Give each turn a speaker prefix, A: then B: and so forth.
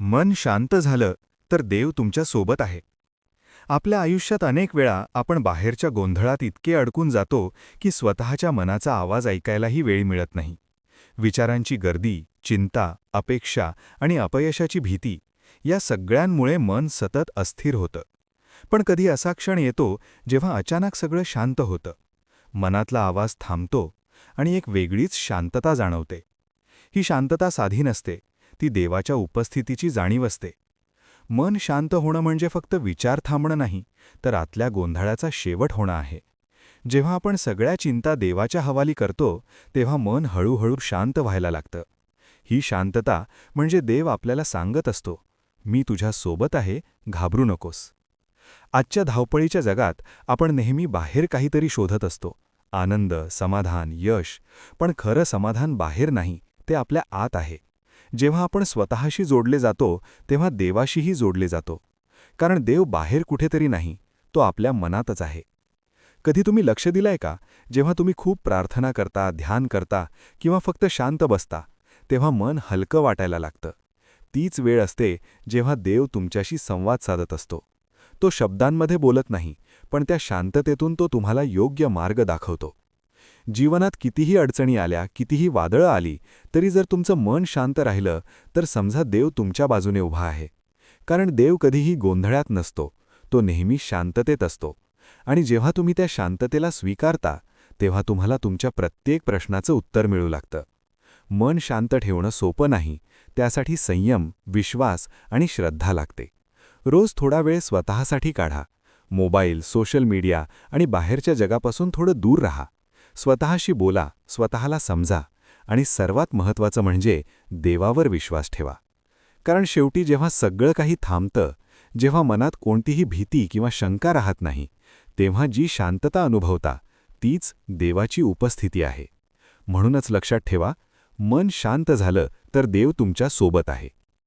A: मन शांत झालं तर देव तुमच्या सोबत आहे. आपल्या आयुष्यात अनेक वेळा आपण बाहेरच्या गोंधळात इतके अडकून जातो की स्वतःच्या मनाचा आवाज ऐकायलाही वेळ मिळत नाही. विचारांची गर्दी, चिंता, अपेक्षा आणि अपयशाची भीती या सगळ्यांमुळे मन सतत अस्थिर होतं. पण कधी असा क्षण येतो जेव्हा अचानक सगळं शांत होतं. मनातला आवाज थांबतो आणि एक वेगळीच शांतता जाणवते. ही शांतता साधी नसते, ती देवाच्या उपस्थितीची जाणीव असते. मन शांत होणं म्हणजे फक्त विचार थांबणं नाही, तर आतल्या गोंधळाचा शेवट होणं आहे. जेव्हा आपण सगळ्या चिंता देवाच्या हवाली करतो, तेव्हा मन हळूहळू शांत व्हायला लागतं. ही शांतता म्हणजे देव आपल्याला सांगत असतो, मी तुझ्या सोबत आहे, घाबरू नकोस. आजच्या धावपळीच्या जगात आपण नेहमी बाहेर काहीतरी शोधत असतो, आनंद, समाधान, यश. पण खरं समाधान बाहेर नाही, ते आपल्या आत आहे. जेव्हा आपण स्वतःशी जोडले जातो तेव्हा देवाशीही जोडले जातो. कारण देव बाहेर कुठेतरी नाही, तो आपल्या मनातच आहे. कधी तुम्ही लक्ष दिलंय का, जेव्हा तुम्ही खूप प्रार्थना करता, ध्यान करता किंवा फक्त शांत बसता, तेव्हा मन हलकं वाटायला लागतं. तीच वेळ असते जेव्हा देव तुमच्याशी संवाद साधत असतो. तो शब्दांमध्ये बोलत नाही, पण त्या शांततेतून तो तुम्हाला योग्य मार्ग दाखवतो. जीवनात कितीही अडचणी आल्या, कितीही वादळं आली, तरी जर तुमचं मन शांत राहिलं तर समजा देव तुमच्या बाजूने उभा आहे. कारण देव कधीही गोंधळात नसतो, तो नेहमी शांततेत असतो. आणि जेव्हा तुम्ही त्या शांततेला स्वीकारता, तेव्हा तुम्हाला तुमच्या प्रत्येक प्रश्नाचं उत्तर मिळू लागतं. मन शांत ठेवणं सोपं नाही, त्यासाठी संयम, विश्वास आणि श्रद्धा लागते. रोज थोडा वेळ स्वतःसाठी काढा. मोबाईल, सोशल मीडिया आणि बाहेरच्या जगापासून थोडं दूर राहा. स्वतःशी बोला, स्वतःला समजा आणि सर्वात महत्त्वाचं म्हणजे देवावर विश्वास ठेवा. कारण शेवटी जेव्हा सगळं काही थांबतं, जेव्हा मनात कोणतीही भीती किंवा शंका राहत नाही, तेव्हा जी शांतता अनुभवता तीच देवाची उपस्थिती आहे. म्हणूनच लक्षात ठेवा, मन शांत झालं तर देव तुमच्या सोबत आहे.